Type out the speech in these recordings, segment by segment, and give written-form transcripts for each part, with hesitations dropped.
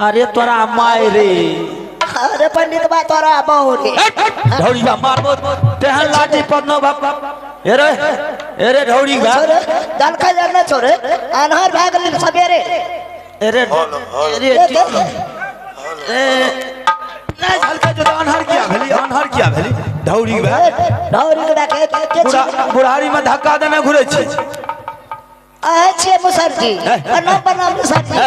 अरे तोरा माय रे अरे पंडित बा तोरा बहुरी ढौड़ी बा मारबो तेहन लाठी पर न बाप अरे ढौड़ी बा छोरे दल का जरना छोरे अनहर भाग ले सवेरे अरे अरे नहीं हल्का जो अनहर किया भेली ढौड़ी बा ढौरी के बुढ़ारी में धक्का देने घुरे छी अच्छे मुसरजी प्रणाम मुसरजी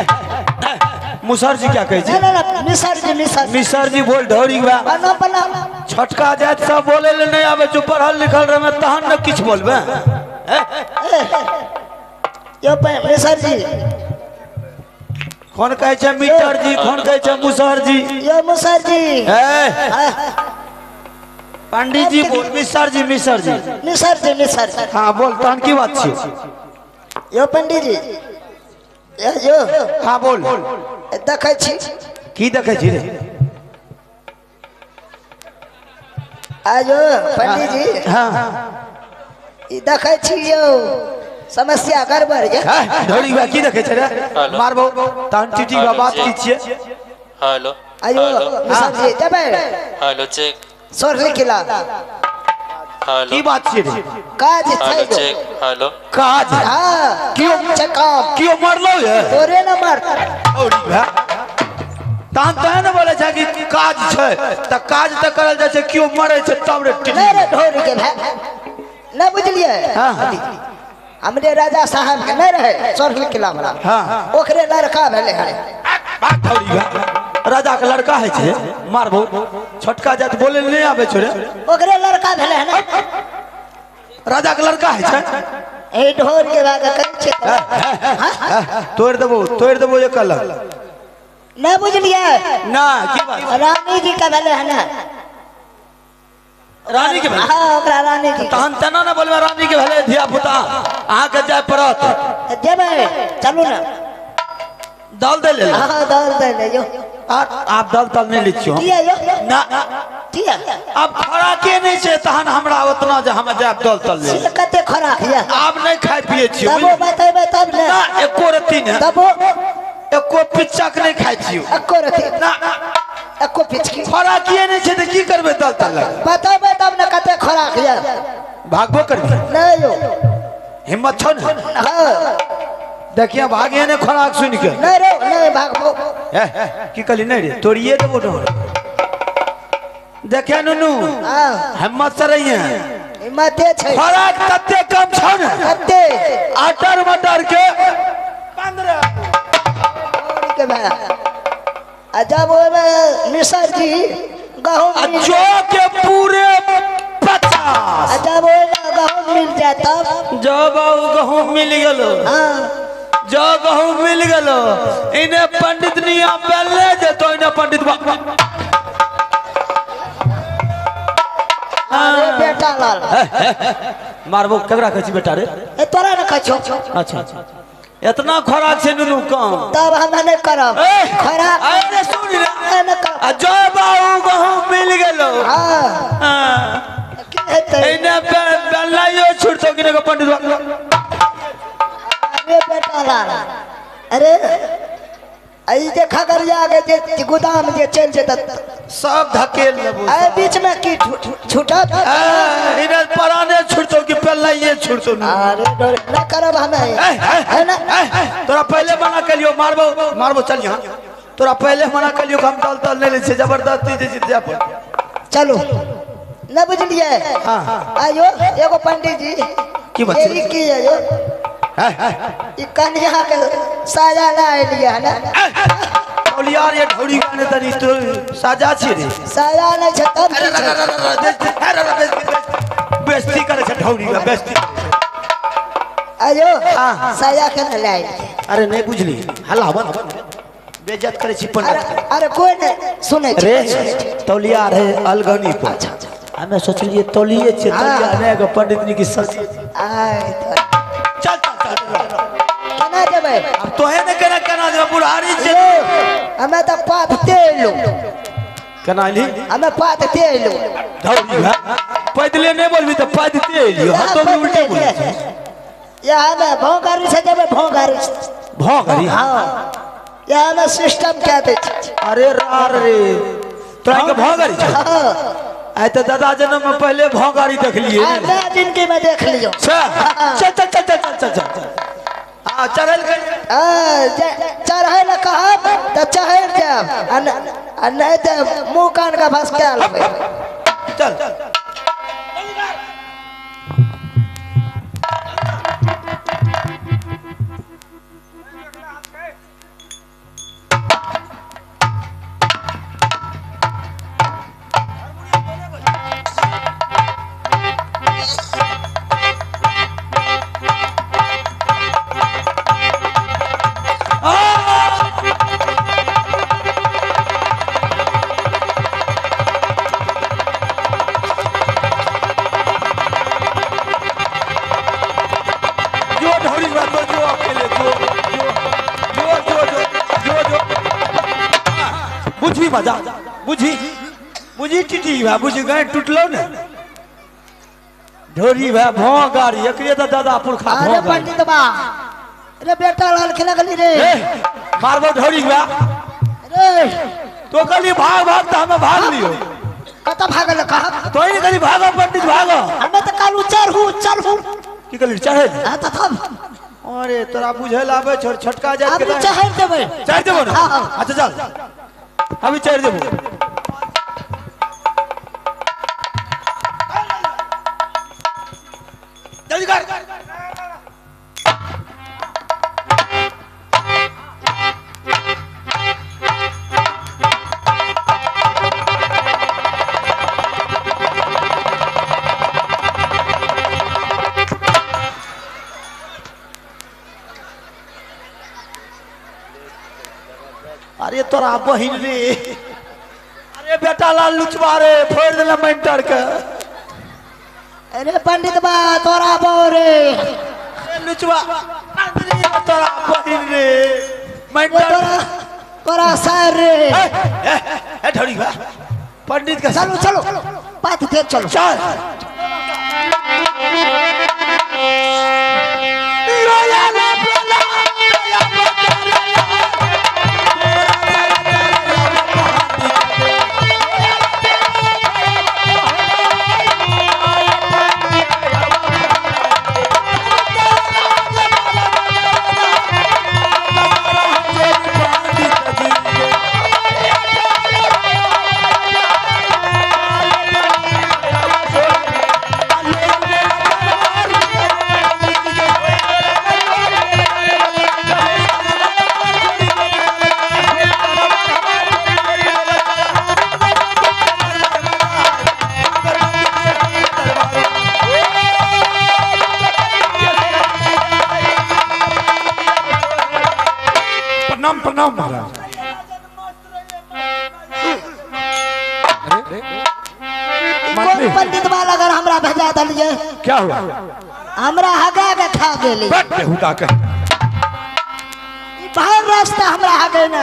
मुसरजी क्या कहे छी ना मिसरजी बोल ढौड़ी बा प्रणाम छटका जात सब बोले ले नहीं आवे जो पढ़ल लिखल रहे में तहन न किछ बोलबे यो मुसरजी कौन कहे छे मीटर जी कौन कहे छे मुसर जी यो मुसरजी पंडित जी बोल मिसर जी हाँ बोल तहन की बात छे यो पंडित जी यो हाँ बोल देखे छी की देखे छी रे आयो पंडित जी हाँ ई देखे छी यो समस्या गड़बड़ है ढोली बा की देखे छे रे मारबो तहन टीटी बा बात की छिए हेलो आयो मिसर जी जबे हेलो चेक सोरली किला हेलो की बात छे रे काज हेलो छै चेक हेलो काज हां क्यों मरलो ये तोरे न मार ढोली बा तहन तो न बोले छे कि काज छे त काज त करल जाय छे क्यों मरे छे तब रे टीटी नहीं रे ढोरी के भाई न बुझलिए हां हमरे राजा साहब के नहीं रहे सोरली किला वाला हां ओकरे लड़का भेले हरे बात ढोली बा राजा के लड़का है छे मारबो छोटका जात बोले नहीं आवे छोरे ओकरे लड़का भेले है ना राजा के लड़का है छे ए ढोर के भाग कर छे तोड़ देबो ये कल न बुझलिए ना की बात रानी जी का भेले है ना रानी के भेले हां ओकरा रानी जी तहन तना न बोलबे रानी के भेले धिया पुता आहा के जाय पड़त जेबे चलू ना दाल दे ले हां दाल दे ले जो आप दाल तल नहीं लिखियो किया यो ना किया अब खड़ा के नहीं छे तहन हमरा उतना जे हम जाय दाल तल ले कते खराब है आप नहीं खाय पिए छियो तब बताबे तब ना ना एको रत्ती ने तब एको पिच्चक नहीं खाय छियो एको रति ना एको पिचकी खड़ा किए नहीं छे त की करबे दाल तल बताबे तब ना कते खराब है भागबो करबे नहीं यो हिम्मत छो न हां देखिए भागे ने खराक सुन के नहीं रे नहीं भागबो की कहली नहीं रे तोड़िए देबो डोर देखिए नुनू हां हिम्मत से रहिए हिम्मते छै खराक तते कम छौ न कते आटर मटर के 15 के भाई अजब ओबे मिसर जी गहूं जो के पूरे 50 अजब ओबे गहूं मिल जाए तब जब गहूं मिल गेलो हां जो गहूं मिल गेलो इने पंडित निया बेले जेतो इने पंडित अरे बेटा लाल मारबो केकरा कहै छी बेटा रे ए तोरा न कछो अच्छा इतना खराब छे नुनू काम तब हम नहीं करब खराब अरे सुन रे न करब जो बाऊ गहूं मिल गेलो हां की हेतै इने बेलायो छुड़तो किने को पंडित अरे बेटा लाल अरे आई जे खगड़िया के जे गोदाम जे चल जेत सब धकेल लेबो ए बीच में की छूटत इने पराने छुड़तो कि पेलाइए छुड़तो अरे डर न करब हमें है ना तोरा पहले मना कलियो मारबो चल यहां तोरा पहले मना कलियो हम दल तल नहीं ले छे जबरदस्ती जे जिद्दा पर चलो न बुझलिए हां आयो एगो पंडित जी की बात ये की है यो ई कन्या के साजा ला लिया है ना यार ये ढौड़ी गाने तनी तो साजा छी रे साजा नहीं छै तब बेइज्जती करे छै ढौड़ी का बेइज्जती आयो साजा के न लाई अरे नहीं बुझली हल्ला बंद बेइज्जत करे छी पंडित अरे कोई नहीं सुने रे तौलिया रे अलगनी पर अच्छा हमें सोचलिए तौलिए छे तौलिया ने के पंडित नी की ससी आय चल केना देबै अब तोहे ने केना देबै बुढ़ारी छे हमें तो पात तेलो केना ली हमें पात तेलो ढौड़ी पैदले नहीं बोलबी तो पैदते लियो हम तो भी उल्टे बोले या हमें भोंगारी से देबै भोंगारी भोंगारी हां यहाँ में सिस्टम क्या दे अरे रार रे तोरा के भौगारी छ आय तो दादा जन्म में पहले भौगारी देख लिए मैं जिंदगी में देख लियो चल चल चल चल चल चल आ चढ़ल चढ़े न कहा तो चढ़ जाब नहीं तो मुंह कान का फंस क्या लगे चल बुझी मजा बुझी बुझी टिटी भा बुझी गए टूटलो ने ढोरी भा भौगारी एकरे तो दादा पुरखा अरे पंडित बा अरे बेटा लाल खेला गली रे मारबो ढोरी भा अरे तो कली भाग भाग तो हमें भाग लियो कत भागल कहा तो ही कली भागो पंडित भागो हमें तो काल चढ़ हूं की कली चढ़े हां तो थम अरे तोरा बुझल आबे छोटका जात अब चढ़ देबे चढ़ देबो ना अच्छा चल अभी चढ़ देबो जल्दी कर अरे तोरा बहिन रे अरे बेटा लाल लुचवा रे फोड़ देला मेंटर के अरे पंडित बा तोरा बोरे लुचवा तोरा बहिन रे मेंटर तोरा सर रे ए ढोरी बा पंडित का चलो चलो बात थे चलो चल प्रणाम महाराज कोई पंडित वाला अगर हमरा भेजा दलिए क्या हुआ हमरा हगा के खा गेली बेहुदा के बाहर रास्ता हमरा हगे न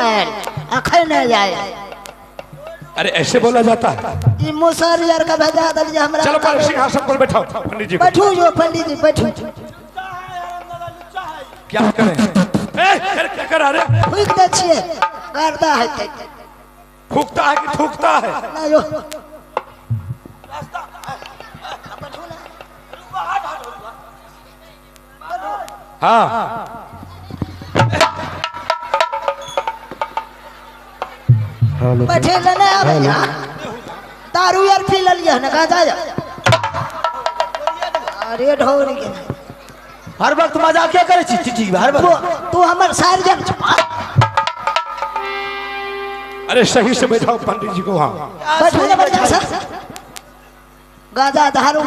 अखै न जाए अरे ऐसे बोला जाता है ई मुसहरियर का भेजा दलिए हमरा चलो पर सिंहासन पर बैठाओ पंडित जी बैठू जो पंडित जी बैठू क्या करें क्या करा रे फूक दे छिए गर्दा है फूकता है कि थूकता है ना जो हाँ बैठे लेने भैया दारू यार पी लिया ना कहा जा अरे ढोरी के हर वक्त मजाक क्या करे छी ठीक हर वक्त तू हमर सार जन अरे सही से बैठाओ पंडित जी को वहां बैठो ना बढ़िया से गाजा दारू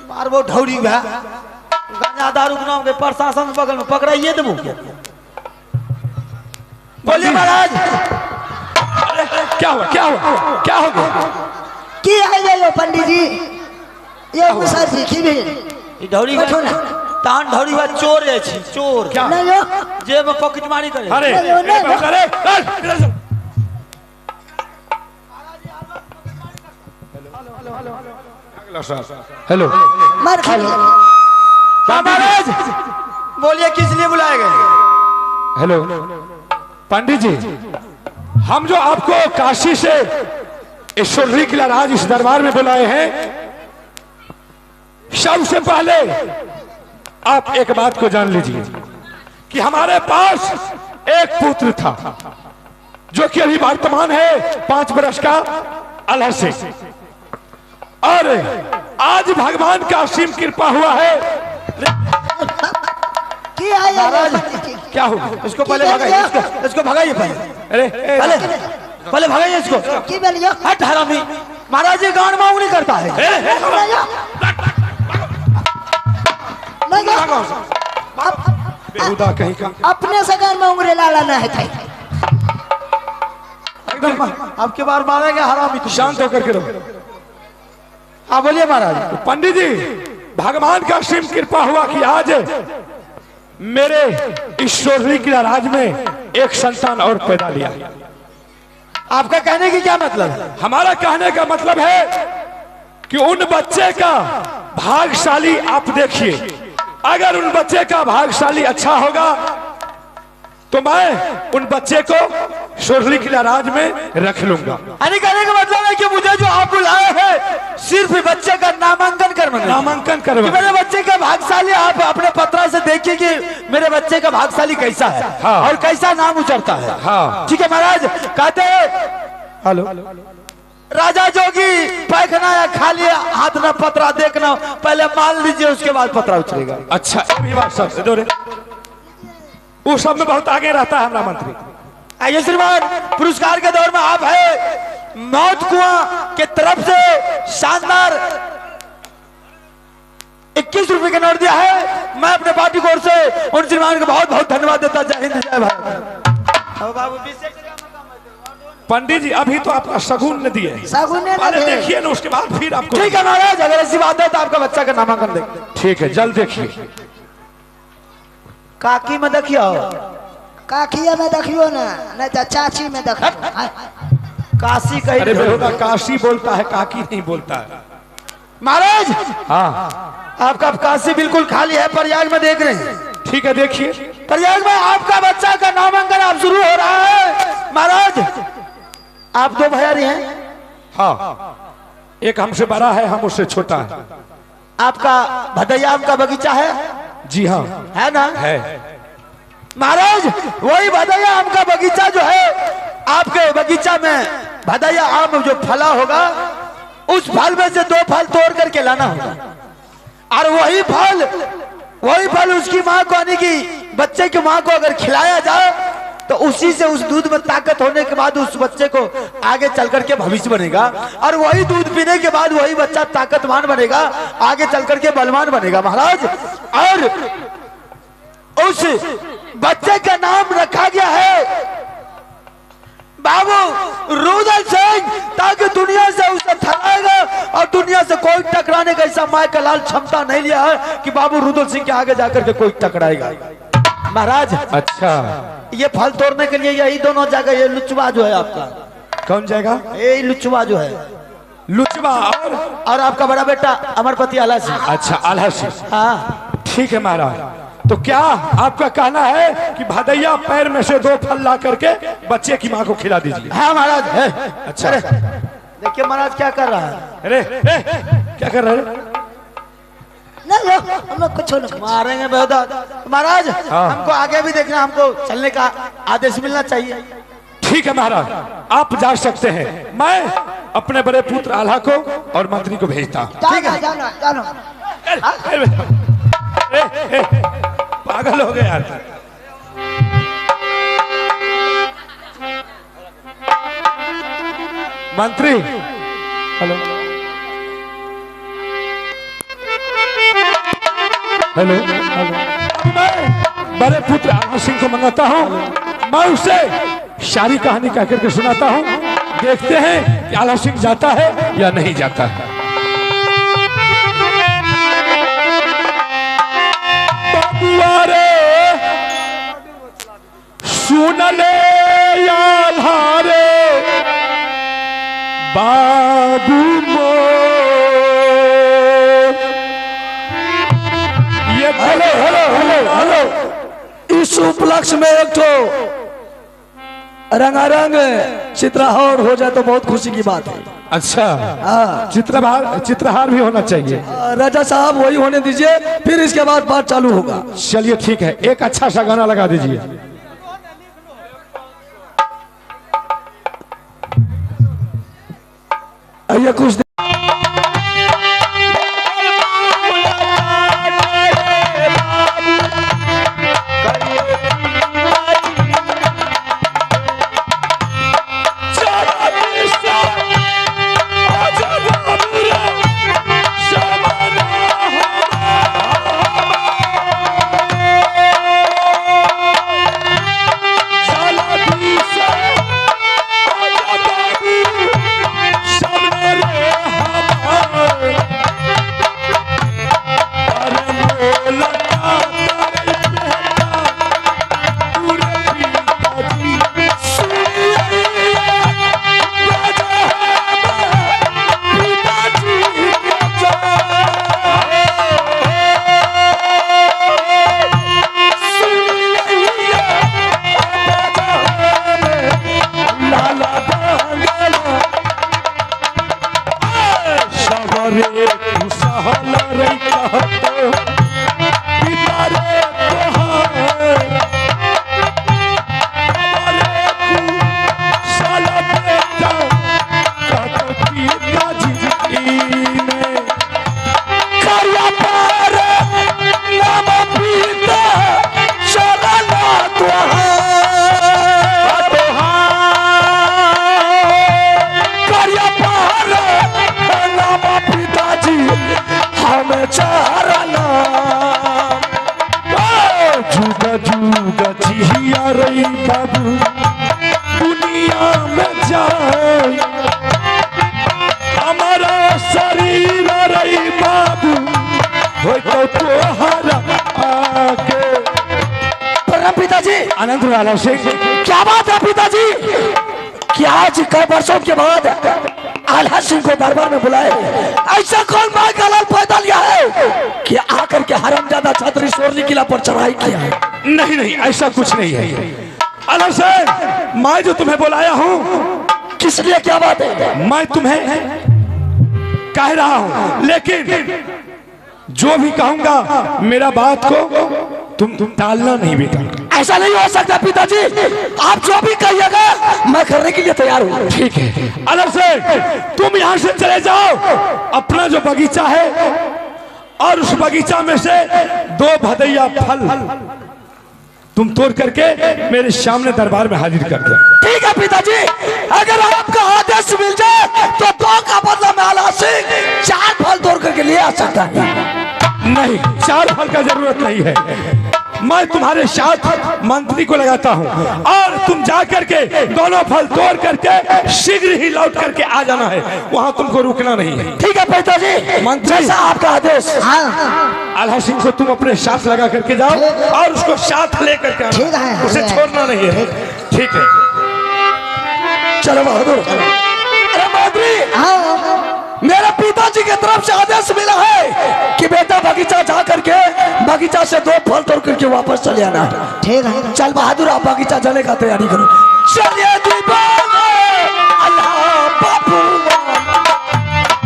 मारबो ढौरी भा गांजा दारू के नाम के प्रशासन बगल में पकड़ाइए देबो बोलिए महाराज क्या हुआ क्या हुआ क्या हो गया की है ये पंडित जी ये मुसर जी की भी ई ढौरी बैठो ना तान ढौरी बा चोर है छी चोर क्या नहीं यो जेब में पॉकेट मारी करे अरे अरे हेलो मार खा महाराज बोलिए किस लिए बुलाए गए हेलो पंडित जी, हम जो आपको काशी से ईश्वरी किला राज इस दरबार में बुलाए हैं, सबसे पहले आप एक बात को जान लीजिए कि हमारे पास एक पुत्र था जो कि अभी वर्तमान है 5 वर्ष का, अल्लाह से। और आज भगवान का असीम कृपा हुआ है। क्या है महाराज, क्या हुआ? इसको पहले भगाइए, इसको भगाइए पहले, अरे पहले भगाइए इसको। की बोलियो हट हरामी, महाराज ये गान मांग नहीं करता है। बेहुदा कहीं का। अपने से गान में उंगली लाला ना है थे। एकदम आपके बार मारेंगे हरामी को। शांत होकर के रहो। हाँ बोलिए महाराज। पंडित जी, भगवान का असीम कृपा हुआ कि आज मेरे ईश्वरी किला राज में एक संतान और पैदा लिया। आपका कहने की क्या मतलब है? हमारा कहने का मतलब है कि उन बच्चे का भाग्यशाली आप देखिए। अगर उन बच्चे का भाग्यशाली अच्छा होगा तो मैं उन बच्चे को ईश्वरी किला राज में रख लूंगा। यानी कहने का मतलब है कि मुझे जो आप बुलाए हैं सिर्फ बच्चे का नामांकन करवाना, नामांकन कि करवा। मेरे बच्चे का भाग्यशाली आप अपने पत्रा से देखिए कि मेरे बच्चे का भाग्यशाली कैसा है। हाँ। और कैसा नाम उचरता है। हाँ। ठीक है महाराज। कहते हेलो, राजा जोगी पैखना या खाली हाथ ना पत्रा देखना, पहले मान लीजिए उसके बाद पत्रा उछलेगा। अच्छा ये बात सब दो रे। वो सब में बहुत आगे रहता है हमारा मंत्री। आइए श्रीमान, पुरस्कार के दौर में आप है मौत कुआं के तरफ से शानदार 21 रुपए का नोट दिया है। मैं अपने पार्टी की ओर से उन श्रीमान को बहुत बहुत धन्यवाद देता। जय हिंद जय भारत। पंडित जी अभी तो आपका शगुन ने दिए, शगुन ने पहले दिए। देखिए ना, उसके बाद फिर आपको। ठीक है महाराज, अगर ऐसी बात है तो आपका बच्चा का नामांकन देख। ठीक है, जल्द देखिए। काकी में देखियो, काकिया में देखियो ना, नहीं तो चाची में देखियो। काशी अरे कही बेहुदा काशी बोलता है, काकी नहीं बोलता है। महाराज। हाँ आपका काशी बिल्कुल खाली है, प्रयाग में देख रहे हैं। ठीक है, देखिए। प्रयाग में आपका बच्चा का नामांकन अब शुरू हो रहा है। महाराज आप 2 भैयारी हैं। हाँ, एक हमसे बड़ा है, हम उससे छोटा है। आपका भदैया आम का बगीचा है? जी हाँ है ना? है। महाराज वही भदैया आम का बगीचा जो है, आपके बगीचा में भदैया आम जो फला होगा, उस फल में से 2 फल तोड़ करके लाना होगा। और वही फल उसकी माँ को, यानी कि बच्चे की माँ को अगर खिलाया जाए तो उसी से उस दूध में ताकत होने के बाद उस बच्चे को आगे चल करके भविष्य बनेगा। और वही दूध पीने के बाद वही बच्चा ताकतवान बनेगा, आगे चल करके बलवान बनेगा महाराज। और उस बच्चे का नाम रखा गया है बाबू रुदल सिंह, ताकि दुनिया से उसे थराएगा और दुनिया से कोई टकराने का ऐसा माय का लाल क्षमता नहीं लिया है कि बाबू रुदल सिंह के आगे जाकर के कोई टकराएगा महाराज। अच्छा, ये फल तोड़ने के लिए यही दोनों जगह, ये लुचवा जो है आपका, कौन जाएगा? ये लुचवा जो है, लुचवा और आपका बड़ा बेटा अमरपति आला सिंह। अच्छा, आला सिंह। हाँ ठीक है महाराज। तो क्या आपका कहना है कि भदैया पैर में से 2 फल ला करके बच्चे की माँ को खिला दीजिए? हाँ महाराज है। अच्छा। अरे, देखिए महाराज क्या कर रहा है। अरे क्या कर रहे हैं? नहीं हम लोग कुछ नहीं मारेंगे बेहुदा महाराज। हाँ। हमको आगे भी देखना, हमको चलने का आदेश मिलना चाहिए। ठीक है महाराज, आप जा सकते हैं। मैं अपने बड़े पुत्र आल्हा को और मंत्री को भेजता हूँ। ठीक है। जानो जानो पागल हो गए यार। मंत्री, हेलो हेलो हेलो, मैं बड़े पुत्र आल्हा सिंह को मंगाता हूँ, मैं उसे सारी कहानी कह करके सुनाता हूँ। देखते हैं कि आल्हा सिंह जाता है या नहीं जाता है। बाबुआरे सुन ले आल्हा रे बाबू मो, ये हेलो हेलो हेलो हेलो, ईशु उपलक्ष्य में एक तो रंगारंग चित्रहार हो जाए तो बहुत खुशी की बात है। अच्छा, हाँ चित्रहार भी होना चाहिए। राजा साहब वही होने दीजिए, फिर इसके बाद बात चालू होगा। चलिए ठीक है, एक अच्छा सा गाना लगा दीजिए। आइए कुछ दुनिया में जाए हमारा शरीर रही बाबू हो तो तोहरा आगे। प्रणाम पिताजी। आनंद वाला सिंह, क्या बात है पिताजी? क्या आज कई वर्षों के बाद आल्हा सिंह को दरबार में बुलाए? ऐसा कौन माँ का लाल पैदा लिया है कि आकर के हरामजादा छात्री सोरली किला पर चढ़ाई किया है? नहीं नहीं, ऐसा कुछ नहीं है। आल्हा सिंह, मैं जो तुम्हें बुलाया हूँ, किस लिए, क्या बात है? मैं तुम्हें कह रहा हूँ, लेकिन जो भी कहूंगा मेरा बात को तुम टालना नहीं बेटा। ऐसा नहीं हो सकता पिताजी, आप जो भी कहिएगा मैं करने के लिए तैयार हूँ। ठीक है। अलग से तुम यहाँ से चले जाओ, अपना जो बगीचा है और उस बगीचा में से 2 भदैया फल तुम तोड़ करके मेरे सामने दरबार में हाजिर कर दो। ठीक है पिताजी, अगर आपका आदेश मिल जाए तो 2 का बदला में आल्हा सिंह 4 फल तोड़ करके ले आ सकता है। नहीं, 4 फल का जरूरत नहीं है। मैं तुम्हारे साथ मंत्री को लगाता हूँ और तुम जा करके दोनों फल तोड़ करके शीघ्र ही लौट करके आ जाना है, वहाँ तुमको रुकना नहीं है। ठीक है पिताजी, मंत्री, जैसा आपका आदेश। आल्हा सिंह को तुम अपने साथ लगा करके जाओ और उसको साथ ले करके आना, उसे छोड़ना नहीं है। ठीक है, चलो बहादुर। अरे मंत्री, मेरे पिताजी की तरफ से आदेश मिला है कि बेटा बगीचा जा करके बगीचा से 2 फल तोड़ करके वापस चले आना। ठीक है। चल बहादुर, आप बगीचा जाने का तैयारी करो। चलिए दीवाना अल्लाह बापू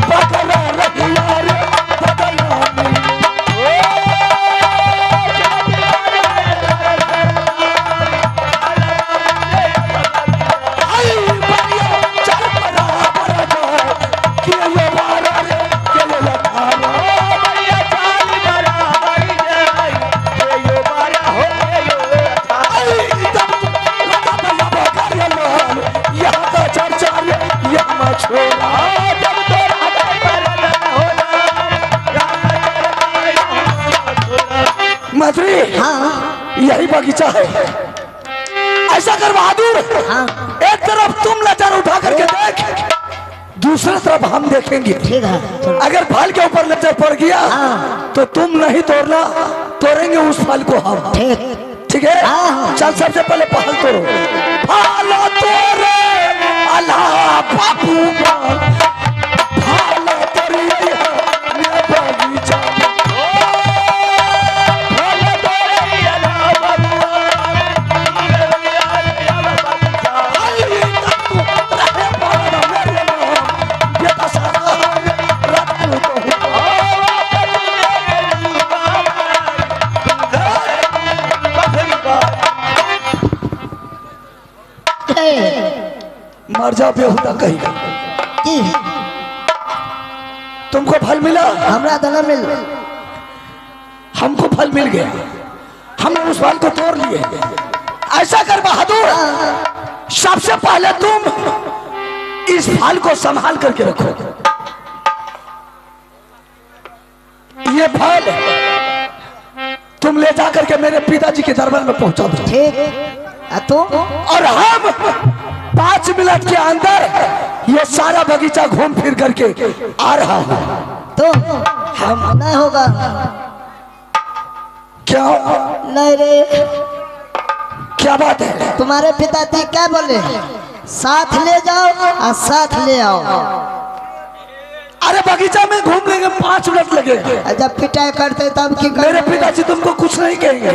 पकड़ा रखिया रे पकड़ा मंत्री, यही बगीचा है। ऐसा कर बहादुर, एक तरफ तुम नजर उठा करके देख, दूसरी तरफ हम देखेंगे। ठीक है। अगर फल के ऊपर नजर पड़ गया तो तुम नहीं तोड़ना, तोड़ेंगे उस फल को हम। ठीक है, चल सबसे पहले फल तोड़ो। फल तोड़े अल्लाह बापू फल तोड़ी बगीचा मर जाओ बेहुदा कहीं की तुमको फल मिला, हमरा तो न मिल। हमको फल मिल गया, हमने उस फल को तोड़ लिए। ऐसा कर बहादुर, सबसे पहले तुम इस फल को संभाल करके रखो। ये फल तुम ले जा करके मेरे पिताजी के दरबार में पहुंचा दो। ठीक। तू और हम 5 मिनट के अंदर ये सारा बगीचा घूम फिर करके आ रहा हूं। तो हम नहीं होगा। क्या नहीं रे, क्या बात है? तुम्हारे पिताजी क्या बोले? साथ ले जाओ और साथ ले आओ। अरे बगीचा में घूम लेंगे, 5 मिनट लगेगा। जब पिटाई करते तब की मेरे पिताजी तुमको कुछ नहीं कहेंगे,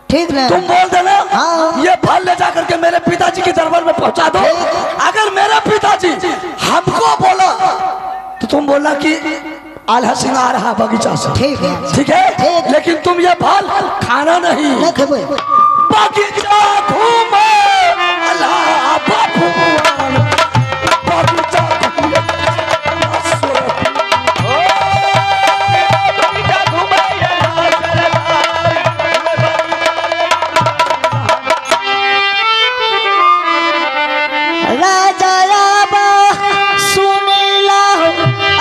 ठीक ना? तुम बोल देना हाँ। ये फल ले जा करके मेरे पिताजी के दरबार में पहुंचा दो। अगर मेरे पिताजी हमको बोला तो तुम बोलना कि आल्हा सिंह आ रहा बगीचा से। ठीक है, ठीक है, ठीक। लेकिन तुम ये फल खाना नहीं। नहीं खेबे। बगीचा घूमे अल्लाह भगवान, बगीचा घूमे राजा राबा सुनीला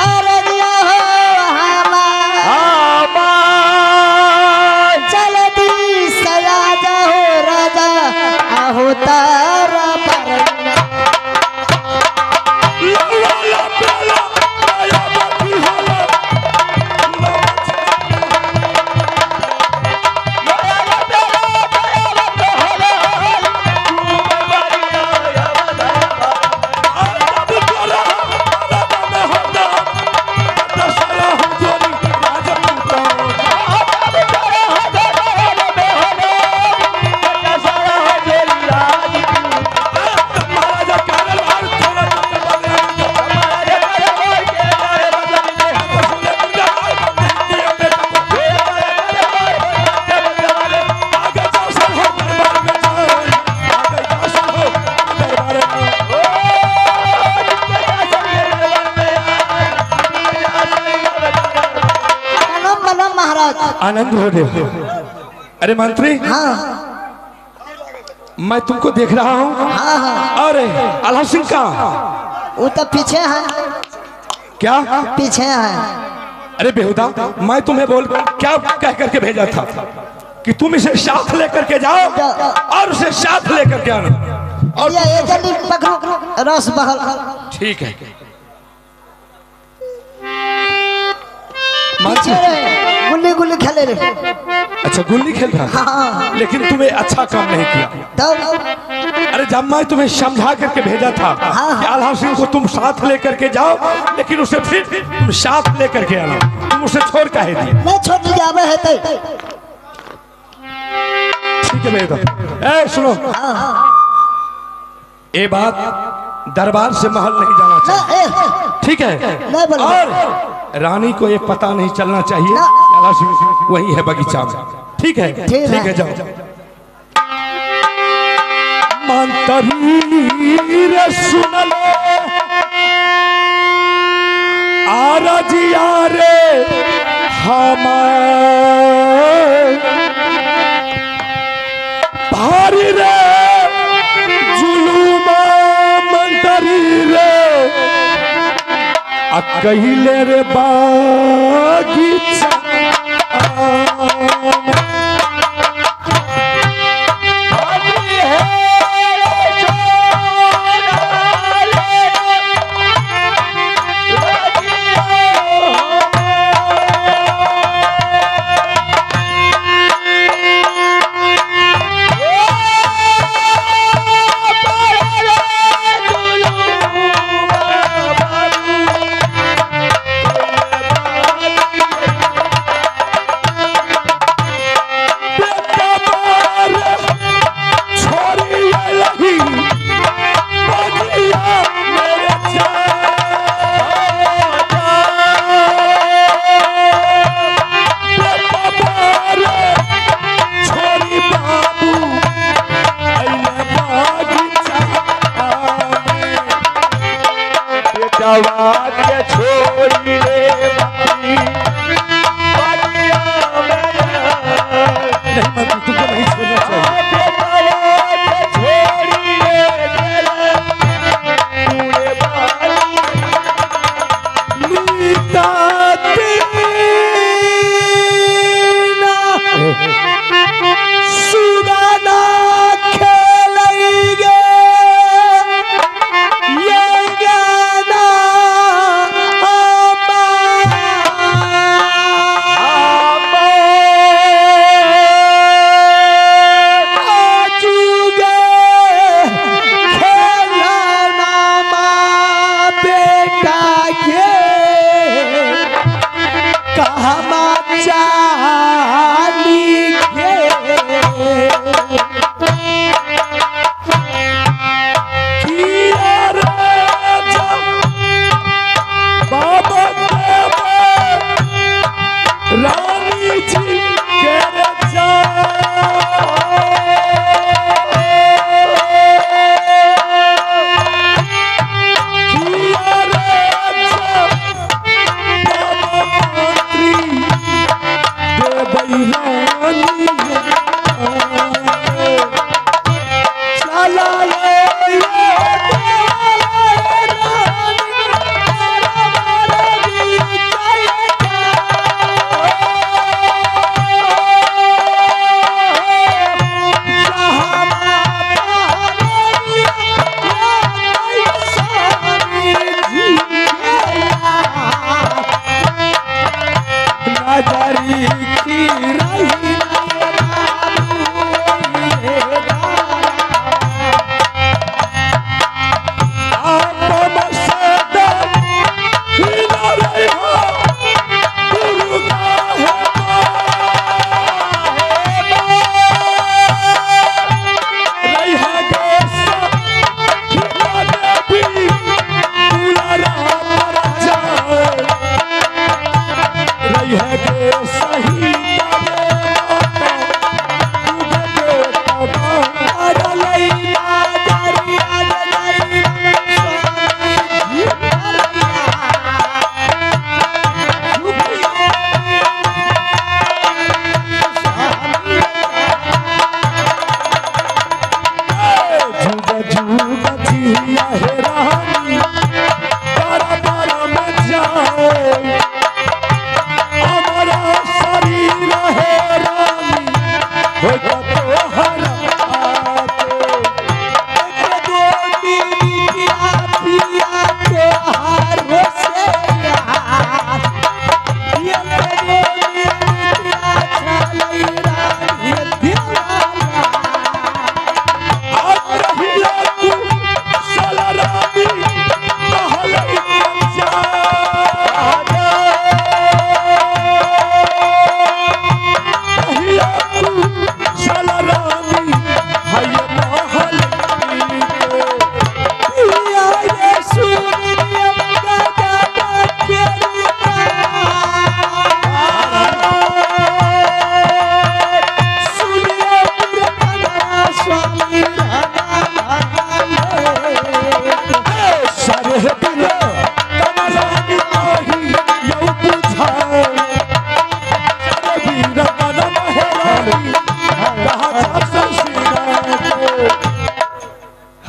अरदिया हो हमार। जल्दी से राजा हो राजा आहो तारा परना। आनंद हो रे। अरे मंत्री, हाँ मैं तुमको देख रहा हूँ। हाँ हाँ, अरे आल्हा सिंह का वो तो पीछे है, क्या? पीछे है। अरे बेहुदा, मैं तुम्हें बोल क्या कह करके भेजा था कि तुम इसे साथ लेकर के जाओ और उसे साथ लेकर के आना। और ये जल्दी पकड़ो, रस बहल। ठीक है पीछे रहे, गुल्ली गुल्ली खेले रे। अच्छा गुल्ली खेल रहा है, हाँ लेकिन तुम्हें अच्छा काम नहीं किया। तब अरे जब मैं तुम्हें समझा करके भेजा था कि आल्हा सिंह को तुम साथ लेकर के जाओ, लेकिन उसे फिर तुम साथ लेकर के आना, तुम उसे छोड़ काहे दिए? नहीं छोड़ जावे है तो। ठीक है बेटा, ए सुनो, ये बात दरबार से महल नहीं जाना चाहिए, ठीक है? नहीं बोलो। और रानी को ये पता नहीं चलना चाहिए ना। कि आल्हा सिंह वही है बगीचा में, ठीक है? ठीक है। जाओ। मंत्री रे सुन लो आरजिया रे हमार भारी रे जुलूमा मंत्री रे अकेले रे बागीचा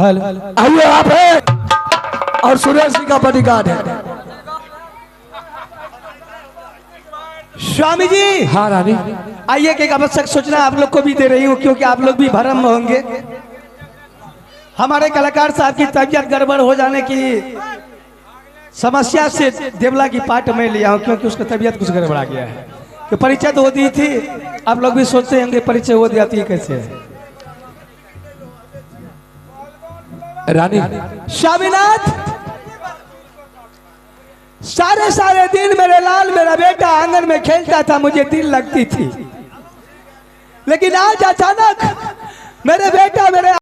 हेलो, आइए आप है और सुरेश जी का बॉडीगार्ड है। स्वामी जी। हाँ रानी, आइए कि एक आवश्यक सूचना आप लोग को भी दे रही हूँ, क्योंकि आप लोग भी भरम में होंगे। हमारे कलाकार साहब की तबीयत गड़बड़ हो जाने की समस्या से देवला की पार्ट में लिया हूँ, क्योंकि उसका तबीयत कुछ गड़बड़ा गया है। कि परिचय तो वो दी थी, आप लोग भी सोचते होंगे परिचय वो दिया थी कैसे है। रानी स्वामीनाथ, सारे दिन मेरे लाल मेरा बेटा आंगन में खेलता था, मुझे दिल लगती थी। लेकिन आज अचानक मेरे बेटा मेरे